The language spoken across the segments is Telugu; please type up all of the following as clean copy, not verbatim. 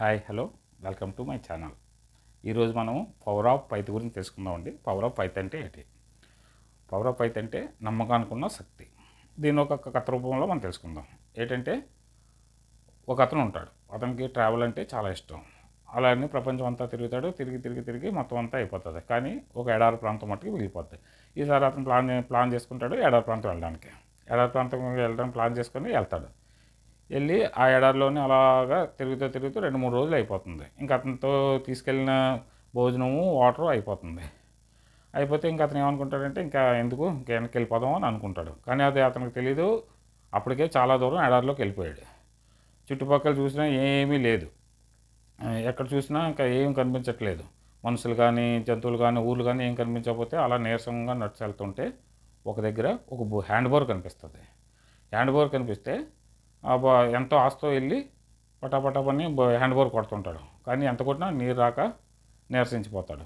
Hi hello welcome to my channel. ఈరోజు మనం పవర్ ఆఫ్ ఫైత్ గురించి తెలుసుకుందామండి. పవర్ ఆఫ్ ఫైత్ అంటే ఏంటి? పవర్ ఆఫ్ ఫైత్ అంటే నమ్మకానికి ఉన్న శక్తి. దీని ఒక కథ రూపంలో మనం తెలుసుకుందాం. ఏంటంటే ఒక అతను ఉంటాడు. అతనికి ట్రావెల్ అంటే చాలా ఇష్టం. అలానే ప్రపంచం అంతా తిరుగుతాడు. తిరిగి మొత్తం అంతా అయిపోతుంది. కానీ ఒక ఎడారి ప్రాంతం మట్టుకు మిగిలిపోతుంది. ఈసారి అతను ప్లాన్ చేసుకుంటాడు ఎడారి ప్రాంతం వెళ్ళడానికి. ఎడారి ప్రాంతం వెళ్ళడానికి ప్లాన్ చేసుకొని వెళ్తాడు. వెళ్ళి ఆ ఎడారిలోనే అలాగా తిరుగుతూ 2-3 రోజులు అయిపోతుంది. ఇంకా అతనితో తీసుకెళ్ళిన భోజనము వాటరు అయిపోతుంది. అయిపోతే ఇంకా అతను ఏమనుకుంటాడంటే ఇంకా ఎందుకు ఇంకా వెనక్కి వెళ్ళిపోదాం అని అనుకుంటాడు. కానీ అది అతనికి తెలీదు. అప్పటికే చాలా దూరం ఎడారిలోకి వెళ్ళిపోయాడు. చుట్టుపక్కల చూసినా ఏమీ లేదు. ఎక్కడ చూసినా ఇంకా ఏం కనిపించట్లేదు. మనుషులు కానీ జంతువులు కానీ ఊర్లు కానీ ఏం కనిపించకపోతే అలా నీరసంగా నడిచి వెళ్తుంటే ఒక దగ్గర ఒక హ్యాండ్ బోర్ కనిపిస్తుంది. హ్యాండ్ బోర్ కనిపిస్తే ఎంతో ఆస్తో వెళ్ళి పటాపటాపని హ్యాండ్ బోర్ కొడుతుంటాడు. కానీ ఎంత కొట్టినా నీరు రాక నీరసించిపోతాడు.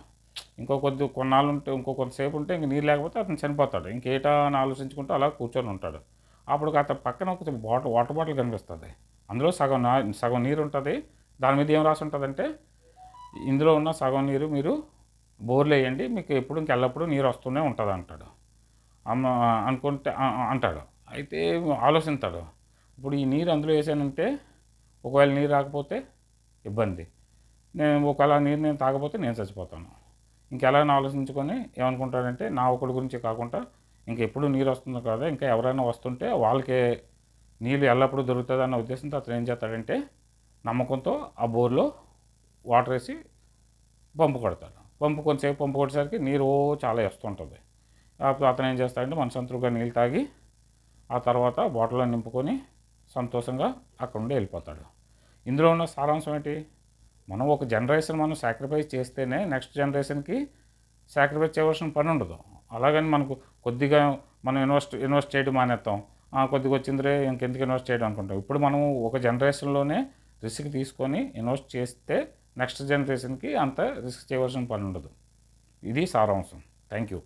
కొన్నాళ్ళు ఉంటే కొంతసేపు ఉంటే ఇంక నీరు లేకపోతే అతను చనిపోతాడు. ఇంకేటా అని ఆలోచించుకుంటూ అలా కూర్చొని ఉంటాడు. అప్పుడు అతని పక్కన ఒక వాటర్ బాటిల్ కనిపిస్తుంది. అందులో సగం నీరు ఉంటుంది. దాని మీద ఏం రాసి ఉంటుందంటే, ఇందులో ఉన్న సగం నీరు మీరు బోర్లు వేయండి, మీకు ఎప్పుడు ఇంకెల్లప్పుడు నీరు వస్తూనే ఉంటుంది అంటాడు. అంటాడు. అయితే ఆలోచిస్తాడు. ఇప్పుడు ఈ నీరు అందులో వేసానంటే ఒకవేళ నీరు రాకపోతే ఇబ్బంది. ఒకవేళ నీరు నేను తాగకపోతే నేను చచ్చిపోతాను. ఇంకెలా ఆలోచించుకొని ఏమనుకుంటాడంటే నా ఒకటి గురించి కాకుండా ఇంకెప్పుడు నీరు వస్తుంది కదా, ఇంకా ఎవరైనా వస్తుంటే వాళ్ళకే నీళ్ళు ఎల్లప్పుడూ దొరుకుతుంది అన్న ఉద్దేశంతో అతను ఏం చేస్తాడంటే నమ్మకంతో ఆ బోర్లో వాటర్ వేసి పంపు కొడతాడు. కొంతసేపు పంపు కొట్టేసరికి నీరు చాలా వస్తుంటుంది. అప్పుడు అతను ఏం చేస్తాడంటే మనసంతృప్తిగా నీళ్ళు తాగి ఆ తర్వాత బాటిల్లో నింపుకొని సంతోషంగా అక్కడ నుండి వెళ్ళిపోతాడు. ఇందులో ఉన్న సారాంశం ఏంటి? మనం ఒక జనరేషన్ మనం సాక్రిఫైస్ చేస్తేనే నెక్స్ట్ జనరేషన్కి సాక్రిఫైస్ చేయవలసిన పని ఉండదు. అలాగని మనకు కొద్దిగా మనం ఇన్వెస్ట్ చేయడం మానేస్తాం. కొద్దిగా వచ్చిందిరే ఇంకెందుకు ఇన్వెస్ట్ చేయడం అనుకుంటాం. ఇప్పుడు మనం ఒక జనరేషన్లోనే రిస్క్ తీసుకొని ఇన్వెస్ట్ చేస్తే నెక్స్ట్ జనరేషన్కి అంత రిస్క్ చేయవలసిన పని ఉండదు. ఇది సారాంశం. Thank you.